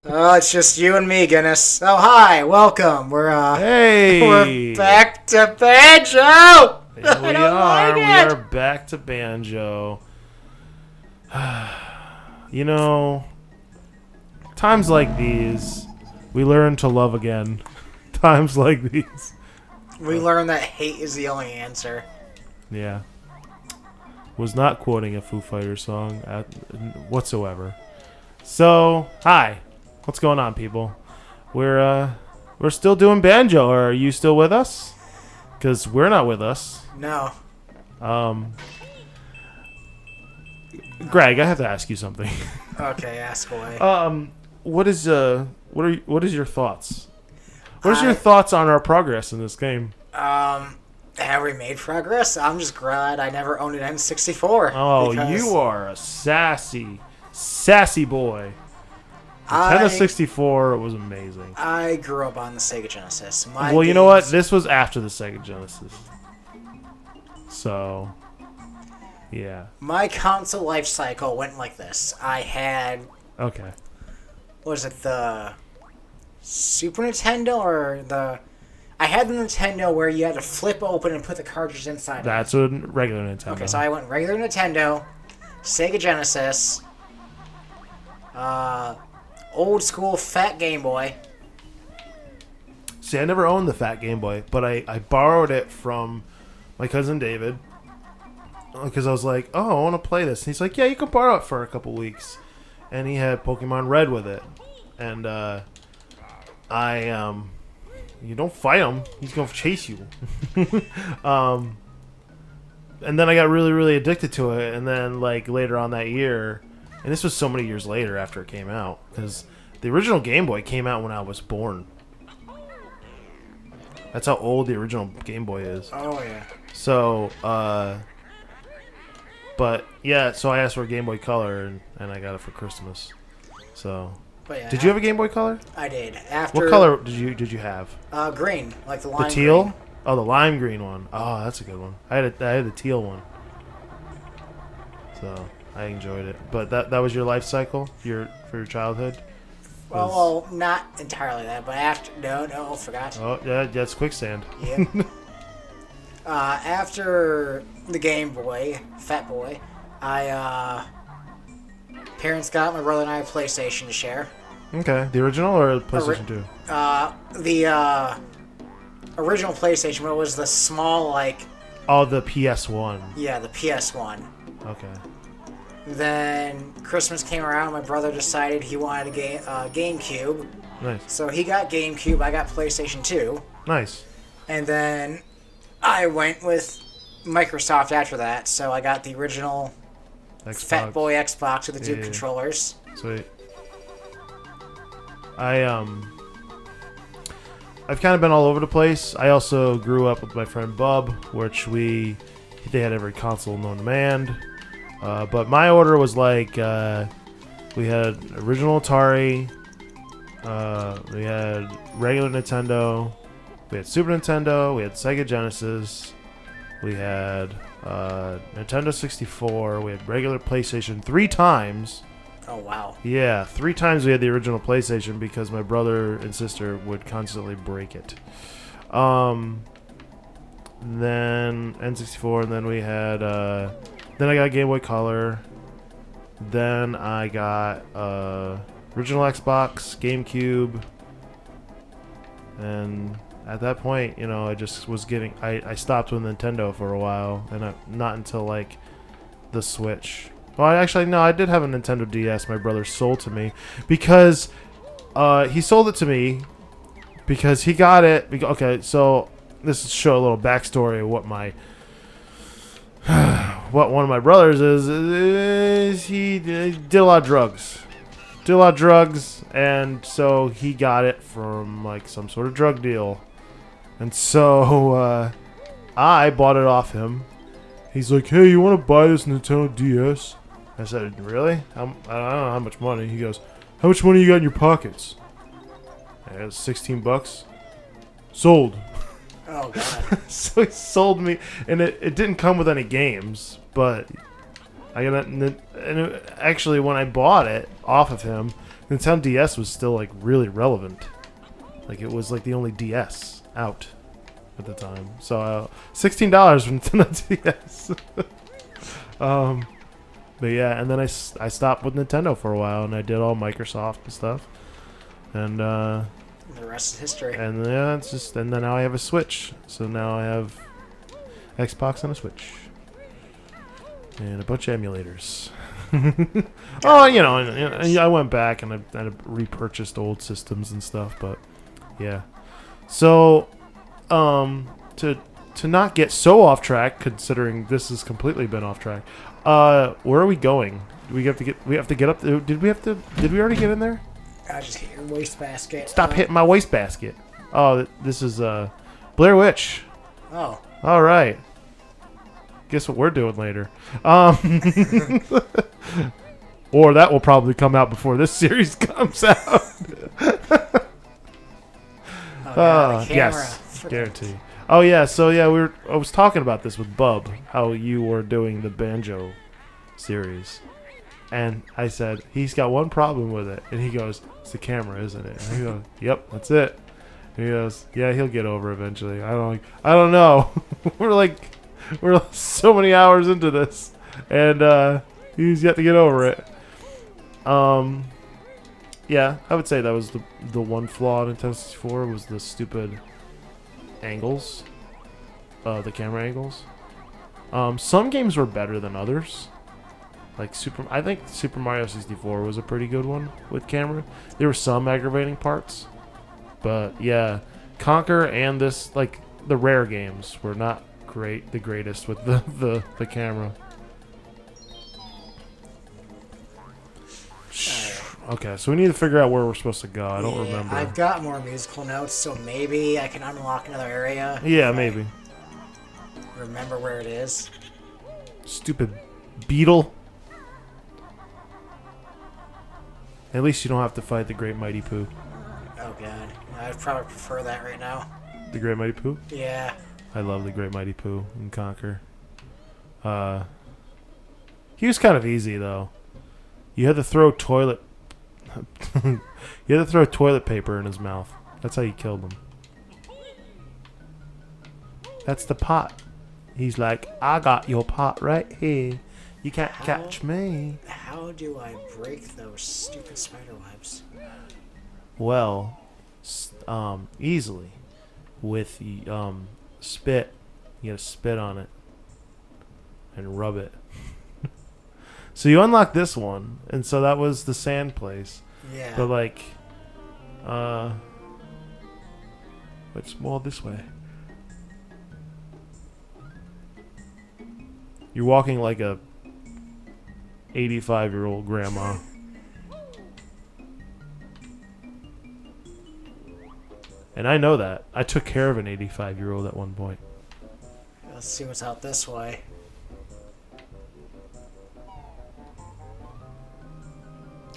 Oh, it's just you and me, Guinness. Oh, hi, welcome. Hey! We're back to Banjo. Yeah, we are. We are back to Banjo. You know, times like these, we learn to love again. Times like these. We learned that hate is the only answer. Yeah. Was not quoting a Foo Fighters song whatsoever. So, hi. What's going on, people? We're still doing Banjo. Are you still with us? Because we're not with us. No. Greg, I have to ask you something. Okay, ask away. What is your thoughts? What is your thoughts on our progress in this game? Have we made progress? I'm just glad I never owned an N64. Oh, you are a sassy boy. Nintendo 64 was amazing. I grew up on the Sega Genesis. Well, you know what? This was after the Sega Genesis. So, yeah. My console life cycle went like this. I had... Okay. Was it the Super Nintendo or the... I had the Nintendo where you had to flip open and put the cartridge inside. That's a regular Nintendo. Okay, so I went regular Nintendo, Sega Genesis, old school Fat Game Boy. See, I never owned the Fat Game Boy, but I borrowed it from my cousin David because I was like, oh, I want to play this. And he's like, yeah, you can borrow it for a couple weeks. And he had Pokemon Red with it. And you don't fight him. He's going to chase you. And then I got really, really addicted to it. And then, like, later on that year, and this was so many years later after it came out, because the original Game Boy came out when I was born. That's how old the original Game Boy is. Oh, yeah. So, but, yeah, so I asked for a Game Boy Color, and I got it for Christmas. So... But yeah, did you have a Game Boy Color? I did. What color did you have? Green, like the lime. The teal? Green. Oh, the lime green one. Oh, that's a good one. I had the teal one. So I enjoyed it. But that was your life cycle, for your childhood. Well, not entirely that, but after no, forgot. Oh yeah, that's quicksand. Yeah. After the Game Boy, Fat Boy, parents got my brother and I a PlayStation to share. Okay, the original or PlayStation 2? The original PlayStation, but it was the small, like... Oh, the PS1. Yeah, the PS1. Okay. Then Christmas came around, my brother decided he wanted a GameCube. Nice. So he got GameCube, I got PlayStation 2. Nice. And then I went with Microsoft after that, so I got the original Xbox. Fat Boy Xbox with the two controllers. Sweet. I've kind of been all over the place. I also grew up with my friend Bub, which they had every console known to man. But my order was like, we had original Atari, we had regular Nintendo, we had Super Nintendo, we had Sega Genesis, we had Nintendo 64, we had regular PlayStation 3 times. Oh, wow. Yeah, 3 times we had the original PlayStation because my brother and sister would constantly break it. Then N64, and then we had... then I got Game Boy Color. Then I got original Xbox, GameCube. And at that point, I just was getting... I stopped with Nintendo for a while, and not until, like, the Switch... Well, I did have a Nintendo DS my brother sold to me because he sold it to me because he got it. Okay, so this is show a little backstory of what what one of my brothers is he did a lot of drugs. And so he got it from like some sort of drug deal. And so I bought it off him. He's like, hey, you want to buy this Nintendo DS? I said, really? I don't know how much money. He goes, how much money you got in your pockets? I got $16. Sold. Oh, God. So he sold me, and it didn't come with any games, but I got actually when I bought it off of him, Nintendo DS was still like really relevant. Like it was like the only DS out at the time. So $16 for Nintendo DS. But yeah, and then I stopped with Nintendo for a while, and I did all Microsoft and stuff. And The rest is history. and yeah, it's just, and then now I have a Switch. So now I have Xbox and a Switch. And a bunch of emulators. Oh, you know, and I went back and I repurchased old systems and stuff, but yeah. So, to not get so off track, considering this has completely been off track, where are we going? We have to get up. Did we already get in there? I just hit your wastebasket. Stop hitting my wastebasket. Oh, this is Blair Witch. Oh. All right. Guess what we're doing later. Or that will probably come out before this series comes out. The camera. Yes, guarantee. Oh yeah, so yeah, I was talking about this with Bub, how you were doing the Banjo series, and I said he's got one problem with it, and he goes, "It's the camera, isn't it?" And I go, "Yep, that's it." And he goes, "Yeah, he'll get over eventually." I don't know. We're so many hours into this, and he's yet to get over it. Yeah, I would say that was the one flaw in Nintendo 64 was the stupid angles, the camera angles. Some games were better than others. Like I think Super Mario 64 was a pretty good one with camera. There were some aggravating parts, but yeah, Conquer and this, like the rare games, were not the greatest with the camera. Okay, so we need to figure out where we're supposed to go. I don't remember. I've got more musical notes, so maybe I can unlock another area. Yeah, maybe. Remember where it is. Stupid beetle. At least you don't have to fight the Great Mighty Pooh. Oh god, I'd probably prefer that right now. The Great Mighty Pooh? Yeah. I love the Great Mighty Pooh in Conquer. He was kind of easy though. You had to throw toilet paper in his mouth. That's how you killed him. That's the pot. He's like, I got your pot right here. You can't catch me. How do I break those stupid spider webs? Well, easily. With spit. You gotta spit on it. And rub it. So you unlock this one, and so that was the sand place. Yeah. But like, it's more this way. You're walking like a 85-year-old grandma. And I know that. I took care of an 85-year-old at one point. Let's see what's out this way.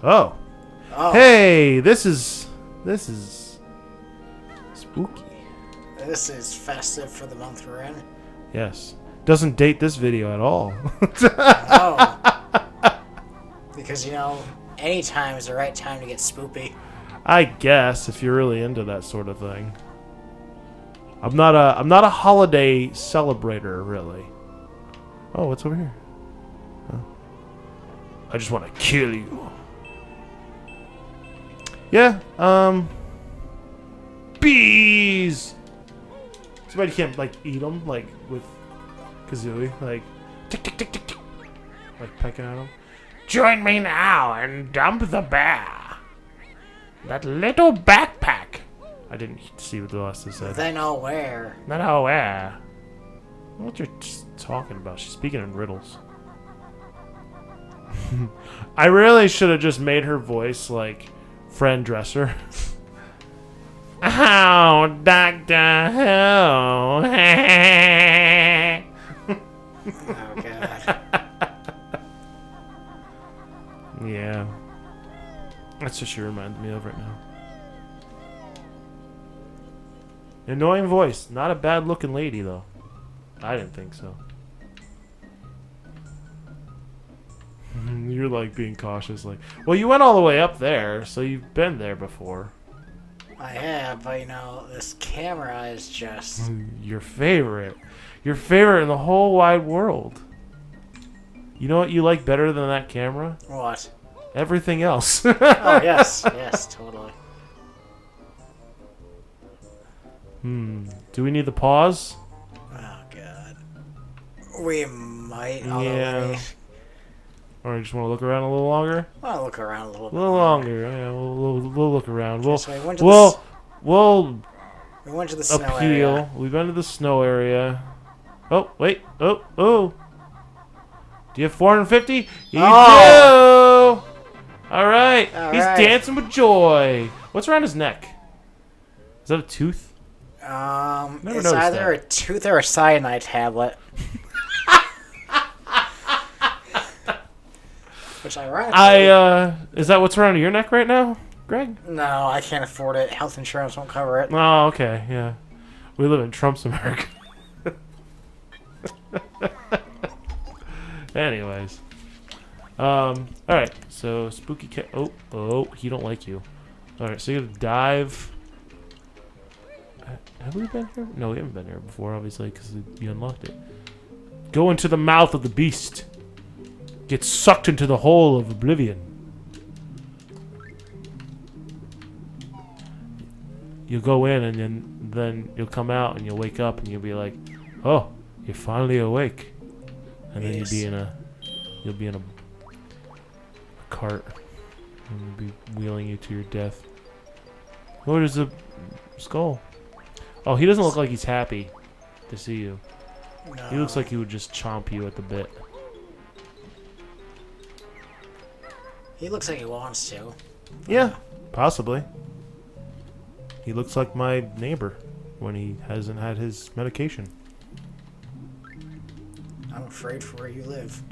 Oh. Hey, this is spooky. This is festive for the month we're in. Yes. Doesn't date this video at all. No. Because, you know, any time is the right time to get spoopy. I guess if you're really into that sort of thing. I'm not a holiday celebrator, really. Oh, what's over here? Huh? I just want to kill you. Yeah, bees! Too bad you can't, like, eat them, like, with Kazooie. Like, tick, tick, tick, tick, tick. Like, pecking at them. Join me now and dump the bear. That little backpack. I didn't see what the last one said. Then I'll wear. Then I'll wear. What you're talking about? She's speaking in riddles. I really should have just made her voice, like, Fran Dresser. Oh, Doctor Who. Oh, God. Yeah. That's what she reminds me of right now. Annoying voice. Not a bad looking lady, though. I didn't think so. You're like being cautious. Like, well, you went all the way up there, so you've been there before. I have, but this camera is just... Your favorite. Your favorite in the whole wide world. You know what you like better than that camera? What? Everything else. Oh, yes. Yes, totally. Do we need the pause? Oh, God. We might. Yeah. Or you just want to look around a little longer? I'll look around a little bit. A little longer. Yeah, we'll look around. We went to the snow area. We've been to the snow area. Oh, wait. Oh. Do you have 450? You do! All right. He's dancing with joy. What's around his neck? Is that a tooth? It's either a tooth or a cyanide tablet. Which ironically... is that what's around your neck right now, Greg? No, I can't afford it. Health insurance won't cover it. Oh, okay, yeah. We live in Trump's America. Anyways. Alright, so spooky cat. Oh, he don't like you. Alright, so you gotta dive. Have we been here? No, we haven't been here before, obviously, because you unlocked it. Go into the mouth of the beast. Get sucked into the hole of oblivion. You'll go in, and then you'll come out, and you'll wake up, and you'll be like, "Oh, you're finally awake." And then Yes. you'll be in a cart, and we'll be wheeling you to your death. What is the skull? Oh, he doesn't look like he's happy to see you. No. He looks like he would just chomp you at the bit. He looks like he wants to. Yeah, possibly. He looks like my neighbor when he hasn't had his medication. I'm afraid for where you live.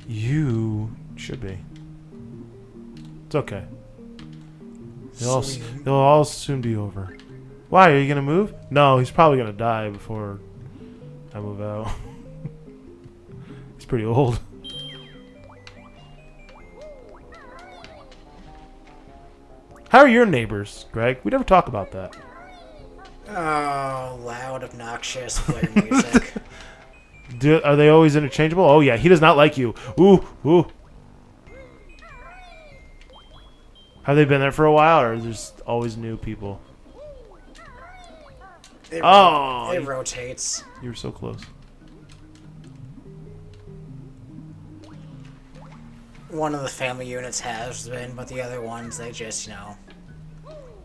You should be. It's okay. It'll all soon be over. Why? Are you gonna move? No, he's probably gonna die before I move out. He's pretty old. How are your neighbors, Greg? We never talk about that. Oh, loud, obnoxious, player music. Are they always interchangeable? Oh yeah, he does not like you. Ooh. Have they been there for a while, or there's always new people? It rotates. You were so close. One of the family units has been, but the other ones, they just,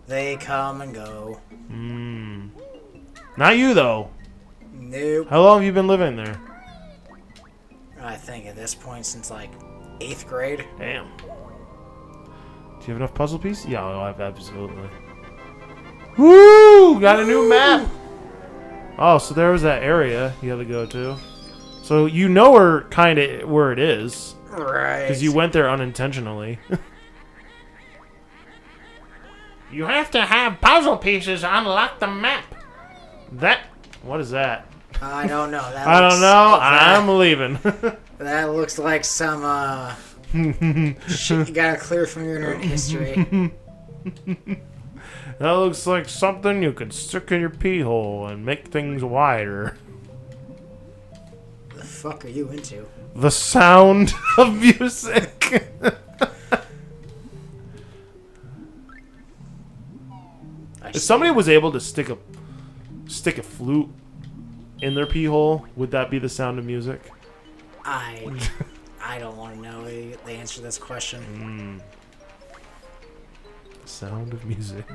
they come and go. Not you, though. Nope. How long have you been living there? I think at this point since, 8th grade. Damn. Do you have enough puzzle pieces? Yeah, I have absolutely. Woo! Got a new map! Oh, so there was that area you had to go to. So you know where it is. Right. Because you went there unintentionally. You have to have puzzle pieces to unlock the map. What is that? I don't know. I don't know. I'm leaving. That looks like some, shit you gotta clear from your internet history. That looks like something you could stick in your pee hole and make things wider. The fuck are you into? The sound of music. If somebody was able to stick a flute in their pee hole, would that be the sound of music? I don't want to know the answer to this question. The sound of music.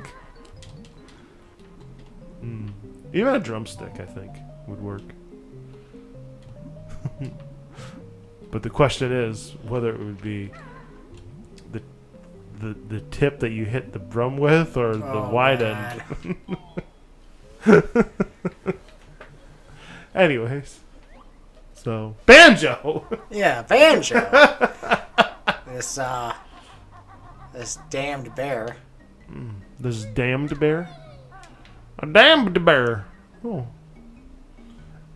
Even a drumstick, I think, would work. But the question is whether it would be the tip that you hit the drum with, or the wide end. Anyways, so Banjo. Yeah, Banjo. This damned bear. This damned bear. A damned bear. Oh.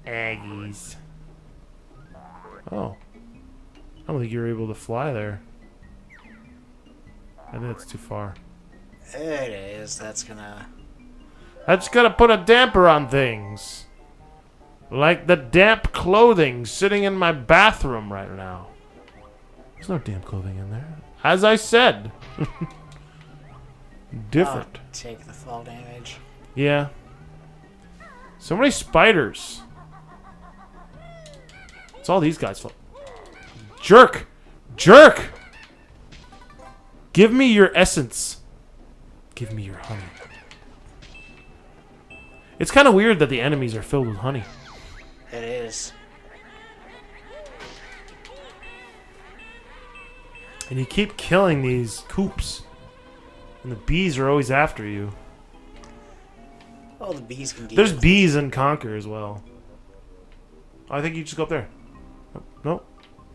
Aggies. Oh. I don't think you were able to fly there. I think that's too far. It is. That's gonna put a damper on things. Like the damp clothing sitting in my bathroom right now. There's no damp clothing in there. As I said. Different. take the fall damage. Yeah. So many spiders. It's all these guys. Jerk! Jerk! Give me your essence. Give me your honey. It's kind of weird that the enemies are filled with honey. It is. And you keep killing these coops. And the bees are always after you. Oh, the bees can deal There's with bees in Conquer as well. I think you just go up there. Nope.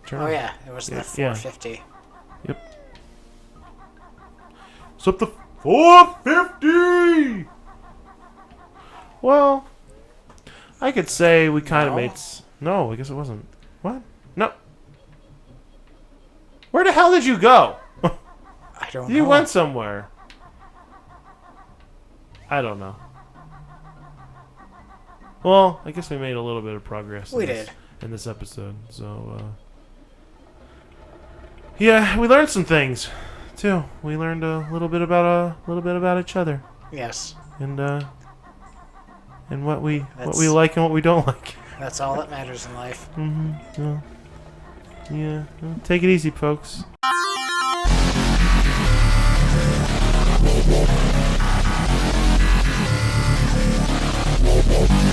Turn Oh, around. yeah. It was the Yeah. 450. Yep. It's up to 450! Well, I could say we kind of No. made... No, I guess it wasn't. What? No. Where the hell did you go? I don't know. You went somewhere. I don't know. Well, I guess we made a little bit of progress. We in this episode. So, yeah, we learned some things too. We learned a little bit about each other, Yes. and what we like and what we don't like. That's all that matters in life. Yeah. Well, take it easy, folks. We'll be right back.